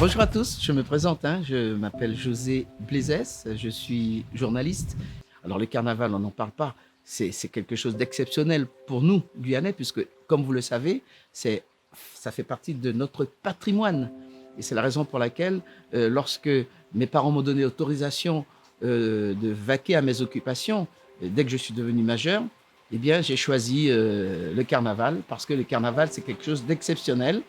Bonjour à tous, je me présente, je m'appelle José Blaisès, je suis journaliste. Alors le carnaval, on n'en parle pas, c'est quelque chose d'exceptionnel pour nous, Guyanais, puisque comme vous le savez, ça fait partie de notre patrimoine. Et c'est la raison pour laquelle, lorsque mes parents m'ont donné autorisation de vaquer à mes occupations, dès que je suis devenu majeur, eh bien j'ai choisi le carnaval, parce que le carnaval, c'est quelque chose d'exceptionnel.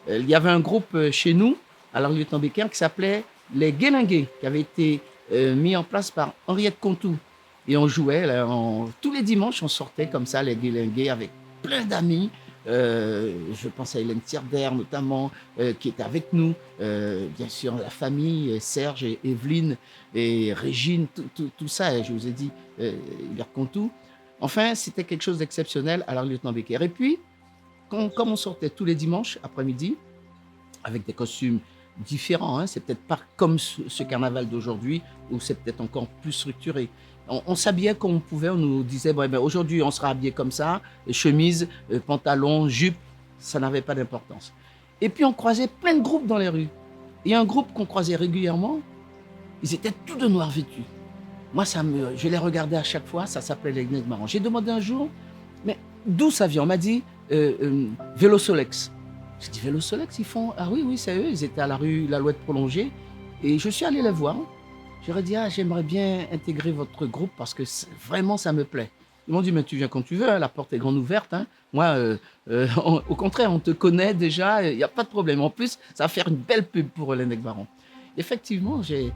Il y avait un groupe chez nous, à la rue Lieutenant-Becker, qui s'appelait les Guélingués, qui avait été mis en place par Henriette Contou. Et on jouait, là, tous les dimanches, on sortait comme ça, les Guélingués, avec plein d'amis. Je pense à Hélène Thierder, notamment, qui était avec nous. Bien sûr, la famille, Serge et Evelyne et Régine, tout ça. Et je vous ai dit, Hubert Contou. Enfin, c'était quelque chose d'exceptionnel à la rue Lieutenant-Becker. Et puis, comme on sortait tous les dimanches après-midi, avec des costumes différents, c'est peut-être pas comme ce carnaval d'aujourd'hui, où c'est peut-être encore plus structuré. On s'habillait comme on pouvait, on nous disait, bon, aujourd'hui on sera habillé comme ça, chemise, pantalon, jupe, ça n'avait pas d'importance. Et puis on croisait plein de groupes dans les rues. Il y a un groupe qu'on croisait régulièrement, ils étaient tous de noir vêtus. Moi, je les regardais à chaque fois, ça s'appelait les Nègres Marrons. J'ai demandé un jour, mais d'où ça vient? On m'a dit, Vélo Solex. J'ai dit, Vélo Solex, ils font... Ah oui, c'est eux, ils étaient à la rue L'Alouette Prolongée. Et je suis allé les voir. J'aurais dit, j'aimerais bien intégrer votre groupe parce que vraiment, ça me plaît. Ils m'ont dit, mais tu viens quand tu veux, la porte est grande ouverte. Moi, au contraire, on te connaît déjà, il n'y a pas de problème. En plus, ça va faire une belle pub pour les Nègres Marrons. Effectivement, je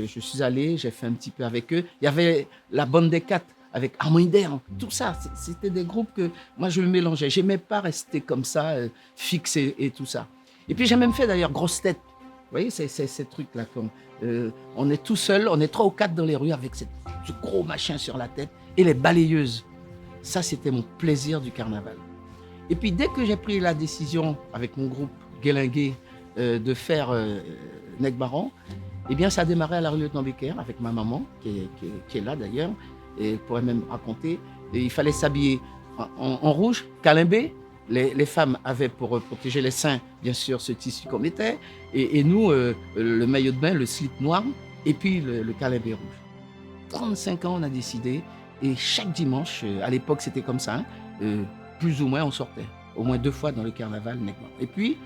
suis allé, j'ai fait un petit peu avec eux. Il y avait la bande des quatre avec Harmonie d'Air, tout ça. C'était des groupes que moi, je me mélangeais. Je n'aimais pas rester comme ça, fixe et tout ça. Et puis, j'ai même fait d'ailleurs Grosse Tête. Vous voyez, c'est ces trucs-là. On est tout seul, on est 3 ou 4 dans les rues avec ce gros machin sur la tête et les balayeuses. Ça, c'était mon plaisir du carnaval. Et puis, dès que j'ai pris la décision avec mon groupe Guélingué de faire Nègres Marrons, eh bien, ça a démarré à la rue Lieutenant-Becker avec ma maman, qui est là d'ailleurs, et pourrait même raconter. Et il fallait s'habiller en rouge, calimbé. Les femmes avaient pour protéger les seins, bien sûr, ce tissu qu'on mettait. Et nous, le maillot de bain, le slip noir, et puis le calimbé rouge. 35 ans, on a décidé. Et chaque dimanche, à l'époque, c'était comme ça, plus ou moins, on sortait. Au moins 2 fois dans le carnaval Nègres Marrons. Et puis,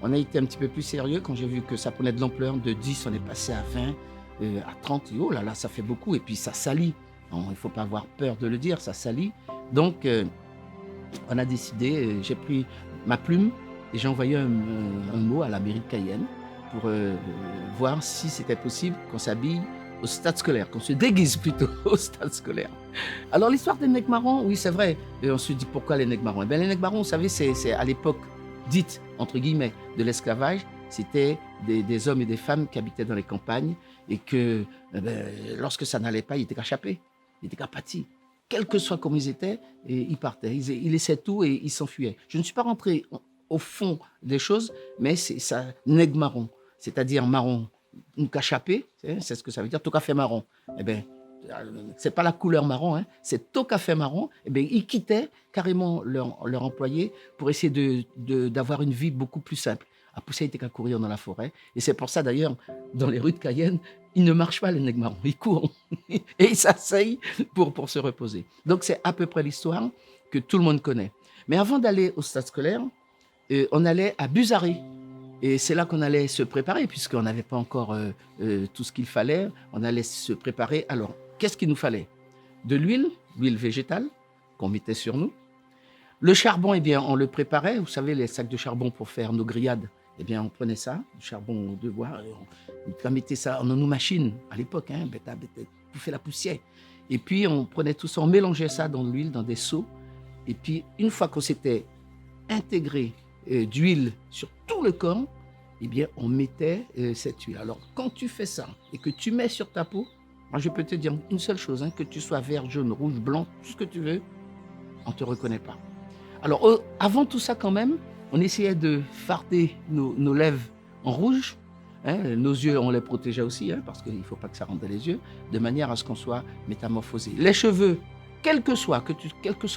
on a été un petit peu plus sérieux quand j'ai vu que ça prenait de l'ampleur. De 10, on est passé à 20, à 30. Et oh là là, ça fait beaucoup. Et puis, ça salit. Il ne faut pas avoir peur de le dire, ça salit. Donc, on a décidé, j'ai pris ma plume et j'ai envoyé un mot à la mairie de Cayenne pour voir si c'était possible qu'on s'habille au stade scolaire, qu'on se déguise plutôt au stade scolaire. Alors, l'histoire des Nègres Marrons, oui, c'est vrai. Et on se dit pourquoi les Nègres Marrons? Eh bien, les Nègres Marrons, vous savez, c'est à l'époque dite, entre guillemets, de l'esclavage. C'était des hommes et des femmes qui habitaient dans les campagnes et que lorsque ça n'allait pas, ils étaient cachapés. Ils étaient capatis. Quel que soit comme ils étaient, et ils partaient. Ils laissaient tout et ils s'enfuyaient. Je ne suis pas rentré au fond des choses, mais c'est ça, Nègres Marrons, c'est-à-dire marron, ou cachapé, c'est ce que ça veut dire, tout café marron. Eh bien, c'est pas la couleur marron, c'est tout café marron. Eh bien, ils quittaient carrément leur employé pour essayer d'avoir une vie beaucoup plus simple. À pousser, ils étaient qu'à courir dans la forêt. Et c'est pour ça, d'ailleurs, dans les rues de Cayenne, ils ne marchent pas, les Nègres Marrons. Ils courent et ils s'asseyent pour se reposer. Donc, c'est à peu près l'histoire que tout le monde connaît. Mais avant d'aller au stade scolaire, on allait à Buzaré. Et c'est là qu'on allait se préparer, puisqu'on n'avait pas encore tout ce qu'il fallait. On allait se préparer. Alors, qu'est-ce qu'il nous fallait? De l'huile végétale qu'on mettait sur nous. Le charbon, eh bien, on le préparait. Vous savez, les sacs de charbon pour faire nos grillades. Eh bien, on prenait ça, du charbon de bois, on mettait ça dans nos machines à l'époque, pour faire la poussière. Et puis, on prenait tout ça, on mélangeait ça dans l'huile, dans des seaux. Et puis, une fois qu'on s'était intégré d'huile sur tout le corps, eh bien, on mettait cette huile. Alors, quand tu fais ça et que tu mets sur ta peau, moi, je peux te dire une seule chose, que tu sois vert, jaune, rouge, blanc, tout ce que tu veux, on ne te reconnaît pas. Alors, avant tout ça, quand même, on essayait de farder nos lèvres en rouge. Nos yeux, on les protégeait aussi, parce qu'il ne faut pas que ça rentre dans les yeux, de manière à ce qu'on soit métamorphosé. Les cheveux, quelle que soit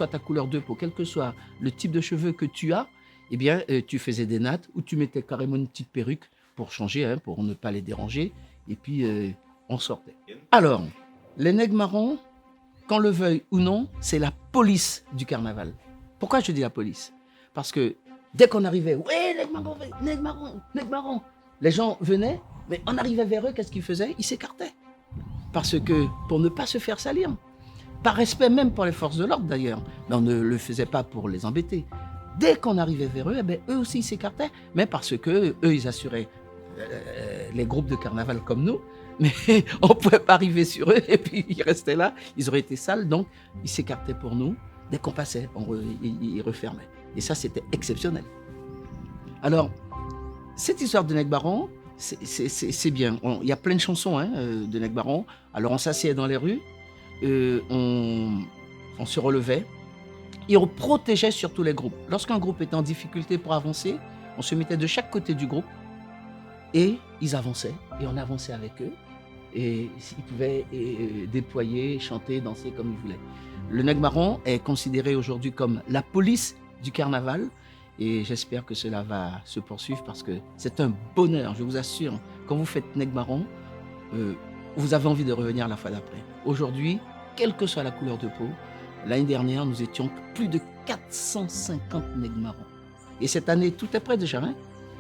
ta couleur de peau, quel que soit le type de cheveux que tu as, eh bien, tu faisais des nattes ou tu mettais carrément une petite perruque pour changer, hein, pour ne pas les déranger. Et puis, on sortait. Alors, les nègres marrons, qu'on le veuille ou non, c'est la police du carnaval. Pourquoi je dis la police? Parce que dès qu'on arrivait, ouais, nègre marron, nègre marron, nègre marron, les gens venaient, mais on arrivait vers eux, qu'est-ce qu'ils faisaient? Ils s'écartaient. Parce que, pour ne pas se faire salir, par respect même pour les forces de l'ordre d'ailleurs, mais on ne le faisait pas pour les embêter. Dès qu'on arrivait vers eux, eh bien, eux aussi ils s'écartaient, mais parce que eux ils assuraient les groupes de carnaval comme nous, mais on ne pouvait pas arriver sur eux et puis ils restaient là, ils auraient été sales, donc ils s'écartaient pour nous. Dès qu'on passait, ils refermaient. Et ça, c'était exceptionnel. Alors, cette histoire de Nègre Baron, c'est bien. Il y a plein de chansons hein, de Nègre Baron. Alors, on s'asseyait dans les rues, on se relevait et on protégeait surtout les groupes. Lorsqu'un groupe était en difficulté pour avancer, on se mettait de chaque côté du groupe et ils avançaient et on avançait avec eux. Et ils pouvaient déployer, chanter, danser comme ils voulaient. Le Nègre Marron est considéré aujourd'hui comme la police du carnaval et j'espère que cela va se poursuivre parce que c'est un bonheur, je vous assure. Quand vous faites Nègre Marron, vous avez envie de revenir la fois d'après. Aujourd'hui, quelle que soit la couleur de peau, l'année dernière, nous étions plus de 450 Nègre Marron. Et cette année, tout est prêt déjà, hein?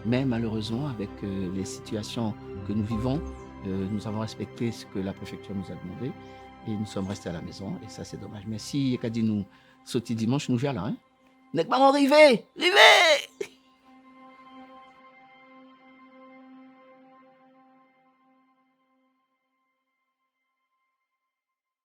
Mais malheureusement, avec les situations que nous vivons, nous avons respecté ce que la préfecture nous a demandé et nous sommes restés à la maison et ça c'est dommage. Mais si Ekadi nous sautit dimanche, nous verrons là. Hein? Nègre Marron, rivez! Rivez!